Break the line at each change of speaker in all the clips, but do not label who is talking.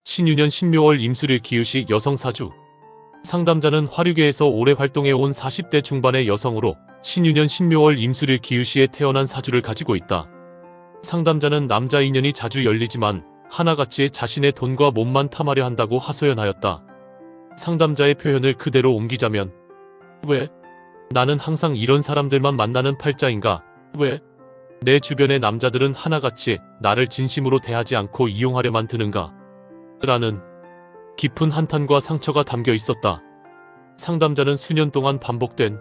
신유년 신묘월 임술일 기읒이 여성 사주. 상담자는 화류계에서 오래 활동해온 40대 중반의 여성으로 신유년 신묘월 임술일 기읒이에 태어난 사주를 가지고 있다. 상담자는 남자 인연이 자주 열리지만 하나같이 자신의 돈과 몸만 탐하려 한다고 하소연하였다. 상담자의 표현을 그대로 옮기자면, 왜? 나는 항상 이런 사람들만 만나는 팔자인가? 왜? 내 주변의 남자들은 하나같이 나를 진심으로 대하지 않고 이용하려만 드는가? 라는 깊은 한탄과 상처가 담겨 있었다. 상담자는 수년 동안 반복된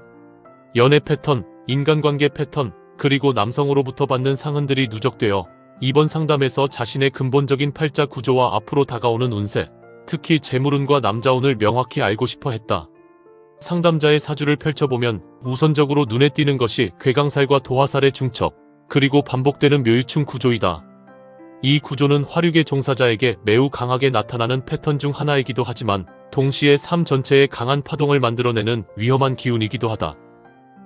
연애 패턴, 인간관계 패턴, 그리고 남성으로부터 받는 상흔들이 누적되어 이번 상담에서 자신의 근본적인 팔자 구조와 앞으로 다가오는 운세, 특히 재물운과 남자운을 명확히 알고 싶어 했다. 상담자의 사주를 펼쳐보면 우선적으로 눈에 띄는 것이 괴강살과 도화살의 중첩, 그리고 반복되는 묘유충 구조이다. 이 구조는 화류계 종사자에게 매우 강하게 나타나는 패턴 중 하나이기도 하지만 동시에 삶 전체에 강한 파동을 만들어내는 위험한 기운이기도 하다.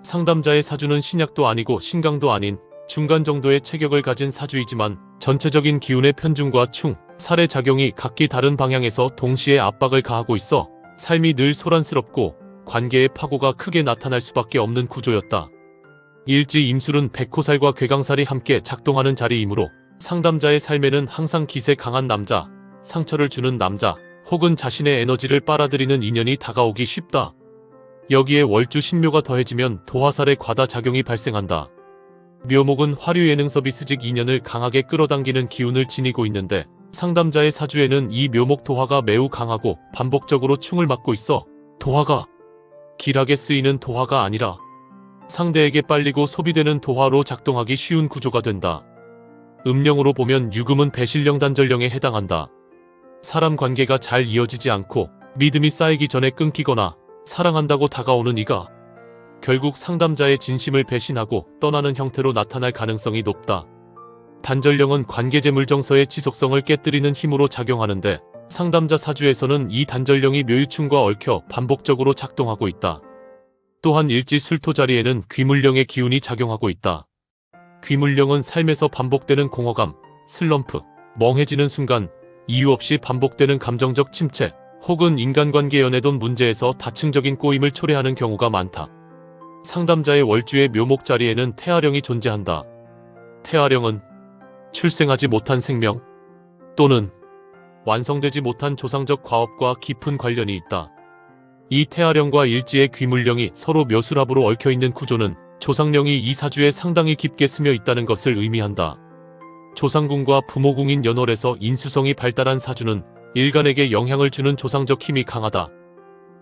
상담자의 사주는 신약도 아니고 신강도 아닌 중간 정도의 체격을 가진 사주이지만 전체적인 기운의 편중과 충, 살의 작용이 각기 다른 방향에서 동시에 압박을 가하고 있어 삶이 늘 소란스럽고 관계의 파고가 크게 나타날 수밖에 없는 구조였다. 일지 임술은 백호살과 괴강살이 함께 작동하는 자리이므로 상담자의 삶에는 항상 기세 강한 남자, 상처를 주는 남자, 혹은 자신의 에너지를 빨아들이는 인연이 다가오기 쉽다. 여기에 월주 신묘가 더해지면 도화살의 과다작용이 발생한다. 묘목은 화류 예능 서비스직 인연을 강하게 끌어당기는 기운을 지니고 있는데 상담자의 사주에는 이 묘목 도화가 매우 강하고 반복적으로 충을 맞고 있어 도화가 길하게 쓰이는 도화가 아니라 상대에게 빨리고 소비되는 도화로 작동하기 쉬운 구조가 된다. 음령으로 보면 유금은 배신령 단절령에 해당한다. 사람 관계가 잘 이어지지 않고 믿음이 쌓이기 전에 끊기거나 사랑한다고 다가오는 이가 결국 상담자의 진심을 배신하고 떠나는 형태로 나타날 가능성이 높다. 단절령은 관계재물 정서의 지속성을 깨뜨리는 힘으로 작용하는데 상담자 사주에서는 이 단절령이 묘유충과 얽혀 반복적으로 작동하고 있다. 또한 일지 술토 자리에는 귀물령의 기운이 작용하고 있다. 귀물령은 삶에서 반복되는 공허감, 슬럼프, 멍해지는 순간, 이유 없이 반복되는 감정적 침체, 혹은 인간관계 연애돈 문제에서 다층적인 꼬임을 초래하는 경우가 많다. 상담자의 월주의 묘목 자리에는 태아령이 존재한다. 태아령은 출생하지 못한 생명 또는 완성되지 못한 조상적 과업과 깊은 관련이 있다. 이 태아령과 일지의 귀물령이 서로 묘술합으로 얽혀있는 구조는 조상령이 이 사주에 상당히 깊게 스며 있다는 것을 의미한다. 조상궁과 부모궁인 연월에서 인수성이 발달한 사주는 일간에게 영향을 주는 조상적 힘이 강하다.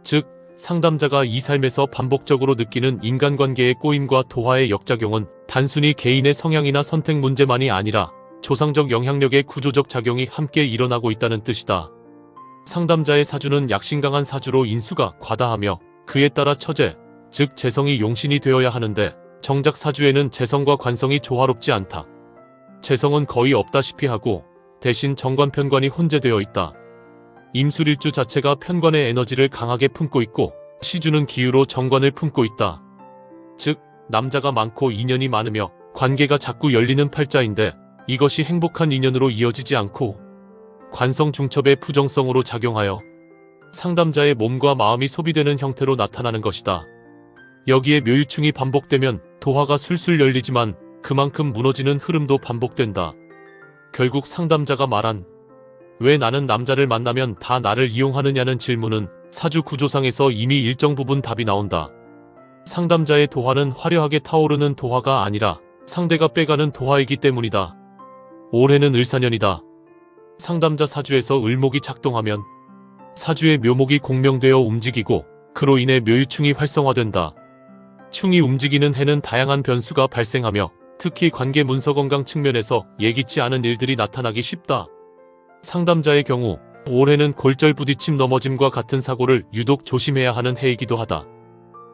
즉, 상담자가 이 삶에서 반복적으로 느끼는 인간관계의 꼬임과 도화의 역작용은 단순히 개인의 성향이나 선택 문제만이 아니라 조상적 영향력의 구조적 작용이 함께 일어나고 있다는 뜻이다. 상담자의 사주는 약신강한 사주로 인수가 과다하며 그에 따라 처제, 즉 재성이 용신이 되어야 하는데 정작 사주에는 재성과 관성이 조화롭지 않다. 재성은 거의 없다시피 하고 대신 정관편관이 혼재되어 있다. 임술일주 자체가 편관의 에너지를 강하게 품고 있고 시주는 기유로 정관을 품고 있다. 즉 남자가 많고 인연이 많으며 관계가 자꾸 열리는 팔자인데 이것이 행복한 인연으로 이어지지 않고 관성 중첩의 부정성으로 작용하여 상담자의 몸과 마음이 소비되는 형태로 나타나는 것이다. 여기에 묘유충이 반복되면 도화가 술술 열리지만 그만큼 무너지는 흐름도 반복된다. 결국 상담자가 말한 왜 나는 남자를 만나면 다 나를 이용하느냐는 질문은 사주 구조상에서 이미 일정 부분 답이 나온다. 상담자의 도화는 화려하게 타오르는 도화가 아니라 상대가 빼가는 도화이기 때문이다. 올해는 을사년이다. 상담자 사주에서 을목이 작동하면 사주의 묘목이 공명되어 움직이고 그로 인해 묘유충이 활성화된다. 충이 움직이는 해는 다양한 변수가 발생하며 특히 관계 문서 건강 측면에서 예기치 않은 일들이 나타나기 쉽다. 상담자의 경우 올해는 골절 부딪힘 넘어짐과 같은 사고를 유독 조심해야 하는 해이기도 하다.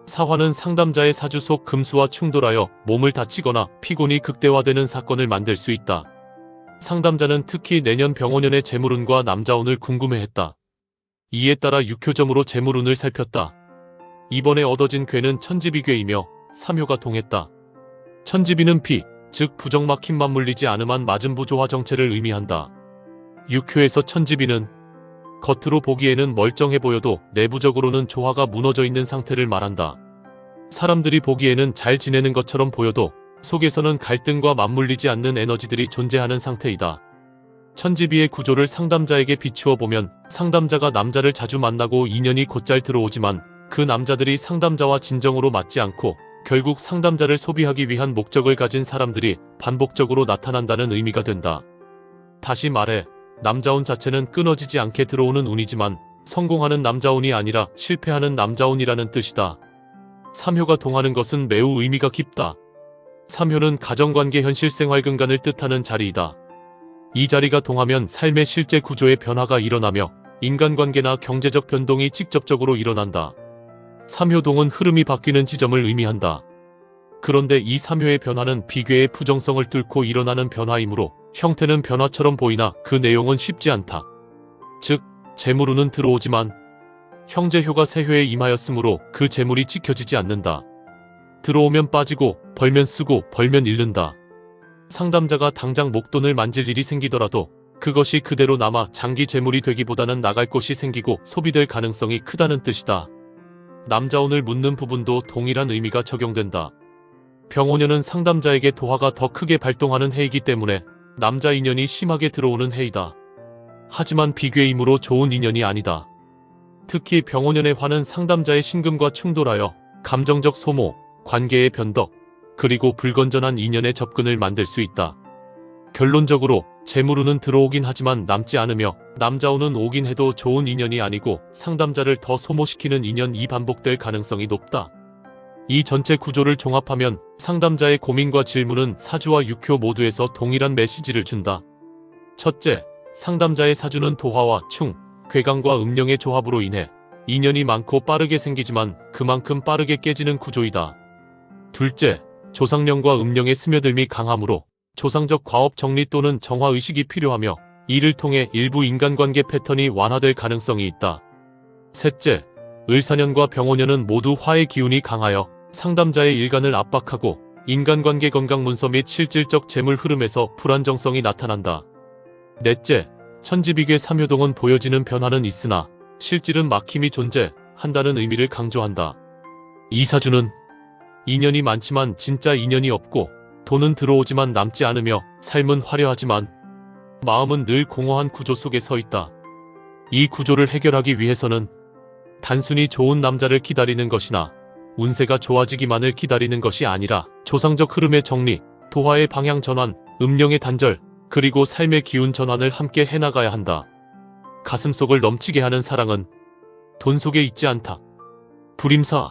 사화는 상담자의 사주 속 금수와 충돌하여 몸을 다치거나 피곤이 극대화되는 사건을 만들 수 있다. 상담자는 특히 내년 병원년의 재물운과 남자운을 궁금해했다. 이에 따라 육효점으로 재물운을 살폈다. 이번에 얻어진 괴는 천지비괴이며 삼효가 동했다. 천지비는 피, 즉 부정막힘만 물리지 않음한 맞은부 조화 정체를 의미한다. 육효에서 천지비는 겉으로 보기에는 멀쩡해 보여도 내부적으로는 조화가 무너져 있는 상태를 말한다. 사람들이 보기에는 잘 지내는 것처럼 보여도 속에서는 갈등과 맞물리지 않는 에너지들이 존재하는 상태이다. 천지비의 구조를 상담자에게 비추어 보면 상담자가 남자를 자주 만나고 인연이 곧잘 들어오지만 그 남자들이 상담자와 진정으로 맞지 않고 결국 상담자를 소비하기 위한 목적을 가진 사람들이 반복적으로 나타난다는 의미가 된다. 다시 말해 남자운 자체는 끊어지지 않게 들어오는 운이지만 성공하는 남자운이 아니라 실패하는 남자운이라는 뜻이다. 3효가 동하는 것은 매우 의미가 깊다. 3효는 가정관계 현실생활근간을 뜻하는 자리이다. 이 자리가 동하면 삶의 실제 구조의 변화가 일어나며 인간관계나 경제적 변동이 직접적으로 일어난다. 3효동은 흐름이 바뀌는 지점을 의미한다. 그런데 이 3효의 변화는 비괴의 부정성을 뚫고 일어나는 변화이므로 형태는 변화처럼 보이나 그 내용은 쉽지 않다. 즉, 재물운은 들어오지만 형제효가 세효에 임하였으므로 그 재물이 지켜지지 않는다. 들어오면 빠지고 벌면 쓰고 벌면 잃는다. 상담자가 당장 목돈을 만질 일이 생기더라도 그것이 그대로 남아 장기 재물이 되기보다는 나갈 곳이 생기고 소비될 가능성이 크다는 뜻이다. 남자운을 묻는 부분도 동일한 의미가 적용된다. 병오년은 상담자에게 도화가 더 크게 발동하는 해이기 때문에 남자 인연이 심하게 들어오는 해이다. 하지만 비괴이므로 좋은 인연이 아니다. 특히 병오년의 화는 상담자의 신금과 충돌하여 감정적 소모, 관계의 변덕, 그리고 불건전한 인연의 접근을 만들 수 있다. 결론적으로 재물운은 들어오긴 하지만 남지 않으며 남자운은 오긴 해도 좋은 인연이 아니고 상담자를 더 소모시키는 인연이 반복될 가능성이 높다. 이 전체 구조를 종합하면 상담자의 고민과 질문은 사주와 육효 모두에서 동일한 메시지를 준다. 첫째, 상담자의 사주는 도화와 충, 괴강과 음령의 조합으로 인해 인연이 많고 빠르게 생기지만 그만큼 빠르게 깨지는 구조이다. 둘째, 조상령과 음령의 스며들미 강함으로 조상적 과업 정리 또는 정화의식이 필요하며 이를 통해 일부 인간관계 패턴이 완화될 가능성이 있다. 셋째, 을사년과 병오년은 모두 화의 기운이 강하여 상담자의 일간을 압박하고 인간관계 건강 문서 및 실질적 재물 흐름에서 불안정성이 나타난다. 넷째, 천지비괴 3효동은 보여지는 변화는 있으나 실질은 막힘이 존재한다는 의미를 강조한다. 이 사주는 인연이 많지만 진짜 인연이 없고 돈은 들어오지만 남지 않으며 삶은 화려하지만 마음은 늘 공허한 구조 속에 서 있다. 이 구조를 해결하기 위해서는 단순히 좋은 남자를 기다리는 것이나 운세가 좋아지기만을 기다리는 것이 아니라 조상적 흐름의 정리, 도화의 방향 전환, 음령의 단절, 그리고 삶의 기운 전환을 함께 해나가야 한다. 가슴속을 넘치게 하는 사랑은 돈 속에 있지 않다. 불임사